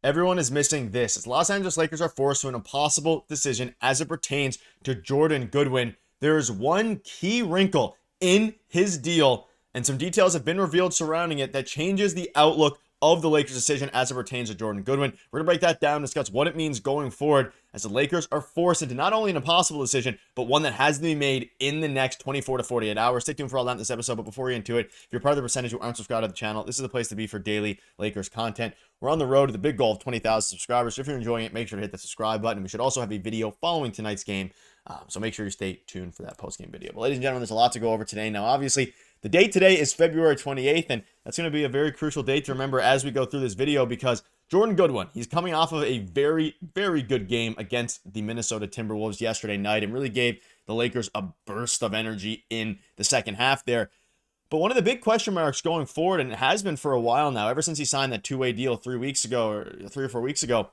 Everyone is missing this as Los Angeles Lakers are forced to an impossible decision as it pertains to Jordan Goodwin. There is one key wrinkle in his deal, and some details have been revealed surrounding it that changes the outlook of the Lakers' decision as it pertains to Jordan Goodwin. We're going to break that down and discuss what it means going forward as the Lakers are forced into not only an impossible decision, but one that has to be made in the next 24 to 48 hours. Stay tuned for all that in this episode, but before we get into it, if you're part of the percentage who aren't subscribed to the channel, this is the place to be for daily Lakers content. We're on the road to the big goal of 20,000 subscribers, so if you're enjoying it, make sure to hit the subscribe button. We should also have a video following tonight's game, so make sure you stay tuned for that post-game video. But ladies and gentlemen, there's a lot to go over today. Now, obviously, the date today is February 28th, and that's going to be a very crucial date to remember as we go through this video because Jordan Goodwin, he's coming off of a very, very good game against the Minnesota Timberwolves yesterday night and really gave the Lakers a burst of energy in the second half there. But one of the big question marks going forward, and it has been for a while now, ever since he signed that two-way deal 3 weeks ago, or 3 or 4 weeks ago,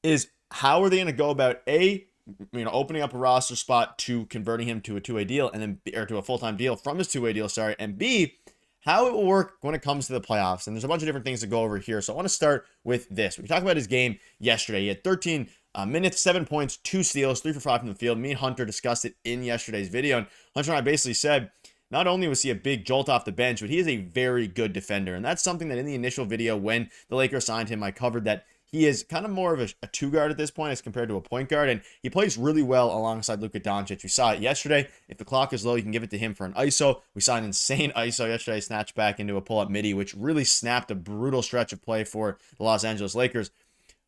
is how are they going to go about opening up a roster spot to converting him to a two-way deal and then or to a full-time deal from his two-way deal, and B, how it will work when it comes to the playoffs. And there's a bunch of different things to go over here. So I want to start with this. We can talk about his game yesterday. He had 13 minutes, 7 points, 2 steals, 3 for 5 from the field. Me and Hunter discussed it in yesterday's video, and Hunter and I basically said not only was he a big jolt off the bench, but he is a very good defender. And that's something that in the initial video when the Lakers signed him, I covered that he is kind of more of a two guard at this point as compared to a point guard. And he plays really well alongside Luka Doncic. We saw it yesterday. If the clock is low, you can give it to him for an ISO. We saw an insane ISO yesterday, snatched back into a pull-up midi, which really snapped a brutal stretch of play for the Los Angeles Lakers.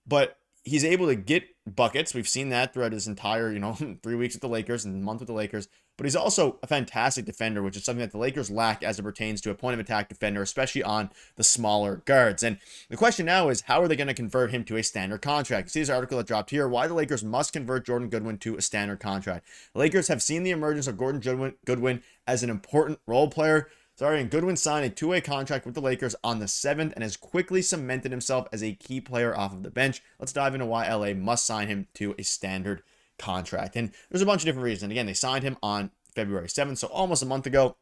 But he's able to get buckets. We've seen that throughout his entire, 3 weeks with the Lakers and a month with the Lakers. But he's also a fantastic defender, which is something that the Lakers lack as it pertains to a point of attack defender, especially on the smaller guards. And the question now is, how are they going to convert him to a standard contract? You see this article that dropped here, why the Lakers must convert Jordan Goodwin to a standard contract. The Lakers have seen the emergence of Goodwin as an important role player. And Goodwin signed a two-way contract with the Lakers on the 7th and has quickly cemented himself as a key player off of the bench. Let's dive into why LA must sign him to a standard contract. And there's a bunch of different reasons. Again, they signed him on February 7th, so almost a month ago.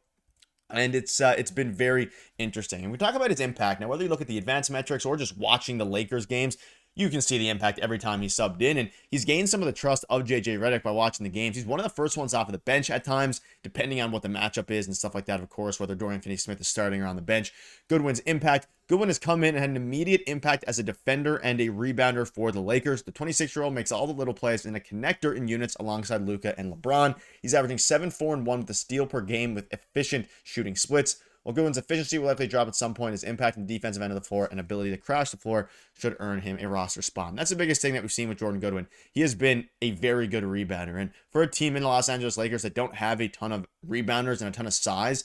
And it's been very interesting. And we talk about his impact. Now, whether you look at the advanced metrics or just watching the Lakers games, you can see the impact every time he's subbed in. And he's gained some of the trust of JJ Redick by watching the games. He's one of the first ones off of the bench at times, depending on what the matchup is and stuff like that, of course, whether Dorian Finney-Smith is starting or on the bench. Goodwin's impact. Goodwin has come in and had an immediate impact as a defender and a rebounder for the Lakers. The 26-year-old makes all the little plays and a connector in units alongside Luka and LeBron. He's averaging 7, 4, and 1 with a steal per game with efficient shooting splits. While Goodwin's efficiency will likely drop at some point, his impact in the defensive end of the floor and ability to crash the floor should earn him a roster spot. And that's the biggest thing that we've seen with Jordan Goodwin. He has been a very good rebounder. And for a team in the Los Angeles Lakers that don't have a ton of rebounders and a ton of size,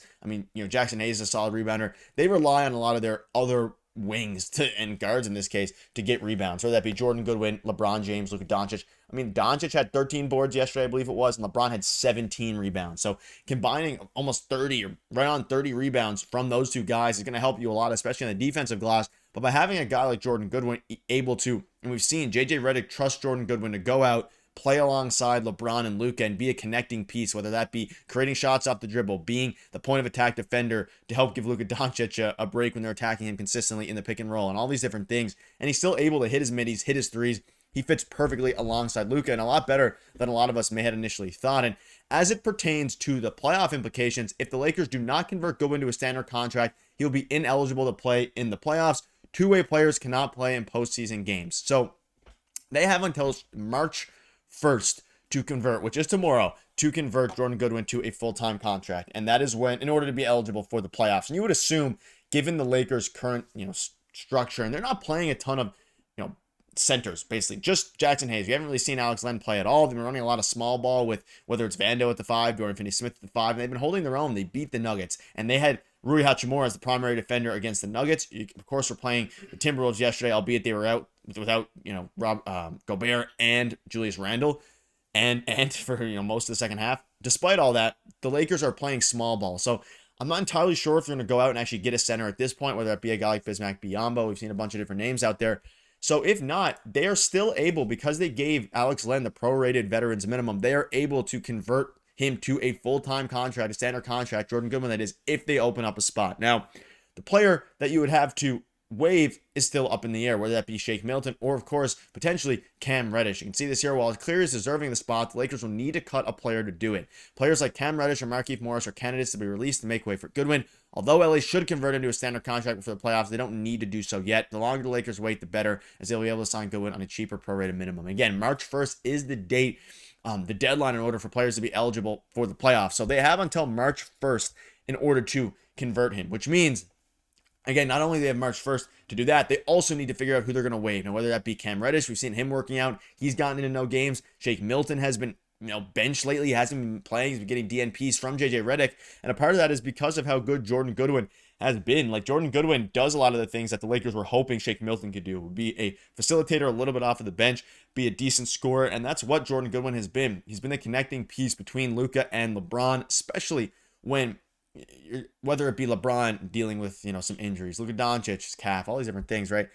Jackson Hayes is a solid rebounder. They rely on a lot of their other wings and guards in this case to get rebounds, whether that be Jordan Goodwin, LeBron James, Luka Doncic. Doncic had 13 boards yesterday, I believe it was, and LeBron had 17 rebounds. So combining almost 30 or right on 30 rebounds from those two guys is going to help you a lot, especially on the defensive glass. But by having a guy like Jordan Goodwin able to, and we've seen JJ Redick trust Jordan Goodwin to go out, play alongside LeBron and Luka and be a connecting piece, whether that be creating shots off the dribble, being the point of attack defender to help give Luka Doncic a break when they're attacking him consistently in the pick and roll and all these different things. And he's still able to hit his middies, hit his threes. He fits perfectly alongside Luka and a lot better than a lot of us may have initially thought. And as it pertains to the playoff implications, if the Lakers do not convert Goodwin to a standard contract, he'll be ineligible to play in the playoffs. Two-way players cannot play in postseason games. So they have until March 1st to convert, which is tomorrow, to convert Jordan Goodwin to a full-time contract. And that is when, in order to be eligible for the playoffs. And you would assume, given the Lakers' current, structure, and they're not playing a ton of, centers, basically. Just Jackson Hayes. We haven't really seen Alex Len play at all. They've been running a lot of small ball with whether it's Vando at the 5, Dorian Finney-Smith at the 5, and they've been holding their own. They beat the Nuggets, and they had Rui Hachimura as the primary defender against the Nuggets. Of course, we're playing the Timberwolves yesterday, albeit they were out without, Gobert and Julius Randle, and for most of the second half. Despite all that, the Lakers are playing small ball. So I'm not entirely sure if they're going to go out and actually get a center at this point, whether it be a guy like Bismack Biyombo. We've seen a bunch of different names out there. So if not, they are still able, because they gave Alex Len the prorated veterans minimum, they are able to convert him to a full-time contract, a standard contract, Jordan Goodwin, that is, if they open up a spot. Now, the player that you would have to wave is still up in the air, whether that be Shake Milton or, of course, potentially Cam Reddish. You can see this here. While it's clear he's deserving the spot, the Lakers will need to cut a player to do it. Players like Cam Reddish or Markieff Morris are candidates to be released to make way for Goodwin. Although LA should convert into a standard contract before the playoffs, they don't need to do so yet. The longer the Lakers wait, the better, as they'll be able to sign Goodwin on a cheaper prorated minimum. Again, March 1st is the date, the deadline in order for players to be eligible for the playoffs. So they have until March 1st in order to convert him, which means, again, not only do they have March 1st to do that, they also need to figure out who they're going to waive. Now, whether that be Cam Reddish, we've seen him working out. He's gotten into no games. Shake Milton has been benched lately. He hasn't been playing. He's been getting DNPs from JJ Redick. And a part of that is because of how good Jordan Goodwin has been. Like, Jordan Goodwin does a lot of the things that the Lakers were hoping Shake Milton could do. Would be a facilitator a little bit off of the bench, be a decent scorer, and that's what Jordan Goodwin has been. He's been the connecting piece between Luka and LeBron, especially when, whether it be LeBron dealing with, some injuries, Luka Doncic, his calf, all these different things, right?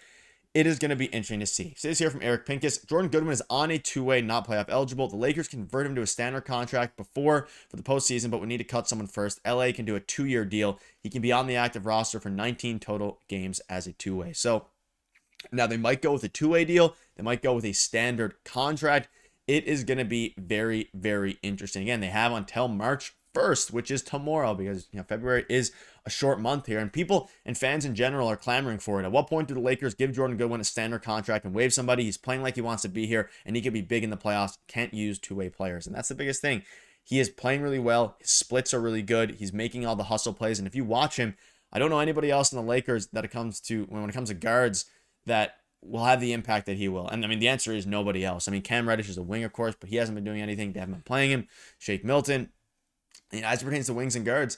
It is going to be interesting to see. So this here from Eric Pincus. Jordan Goodwin is on a two-way, not playoff eligible. The Lakers convert him to a standard contract for the postseason, but we need to cut someone first. LA can do a 2-year deal. He can be on the active roster for 19 total games as a two-way. So now they might go with a two-way deal. They might go with a standard contract. It is going to be very, very interesting. Again, they have until March 1st, which is tomorrow, because February is a short month here, and people and fans in general are clamoring for it. At what point do the Lakers give Jordan Goodwin a standard contract and waive somebody? He's playing like he wants to be here, and he could be big in the playoffs. Can't use two-way players, and that's the biggest thing. He is playing really well. His splits are really good. He's making all the hustle plays, and if you watch him, I don't know anybody else in the Lakers that when it comes to guards that will have the impact that he will. And I mean, the answer is nobody else. I mean, Cam Reddish is a wing, of course, but he hasn't been doing anything. They haven't been playing him. Shake Milton. As it pertains to wings and guards,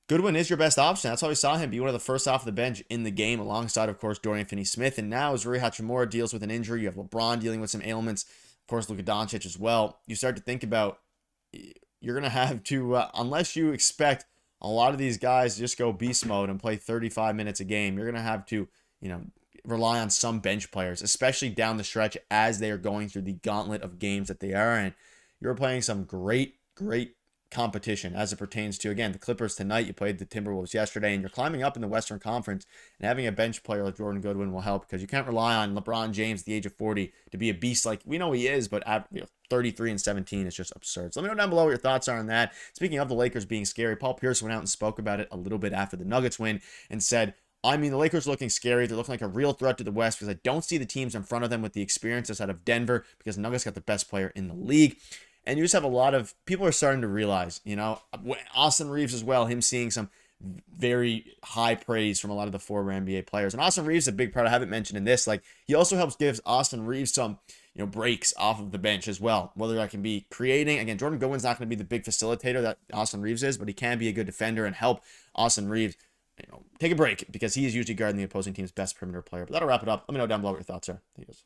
Goodwin is your best option. That's how we saw him be one of the first off the bench in the game, alongside, of course, Dorian Finney-Smith. And now, as Hachimura deals with an injury, you have LeBron dealing with some ailments, of course, Luka Doncic as well. You start to think about, you're going to have to, unless you expect a lot of these guys to just go beast mode and play 35 minutes a game, you're going to have to, rely on some bench players, especially down the stretch as they are going through the gauntlet of games that they are in. You're playing some great competition as it pertains to, again, the Clippers tonight. You played the Timberwolves yesterday, and you're climbing up in the Western Conference, and having a bench player like Jordan Goodwin will help, because you can't rely on LeBron James at the age of 40 to be a beast like we know he is, but at 33 and 17 is just absurd. So let me know down below what your thoughts are on that. Speaking of the Lakers being scary, Paul Pierce went out and spoke about it a little bit after the Nuggets win and said, the Lakers are looking scary. They're looking like a real threat to the West, because I don't see the teams in front of them with the experience out of Denver, because Nuggets got the best player in the league. And you just have a lot of people are starting to realize, Austin Reaves as well, him seeing some very high praise from a lot of the former NBA players. And Austin Reaves is a big part I haven't mentioned in this. Like, he also helps give Austin Reaves some, breaks off of the bench as well. Whether that can be creating, again, Jordan Goodwin's not going to be the big facilitator that Austin Reaves is, but he can be a good defender and help Austin Reaves, take a break, because he is usually guarding the opposing team's best perimeter player. But that'll wrap it up. Let me know down below what your thoughts are. Thank you guys.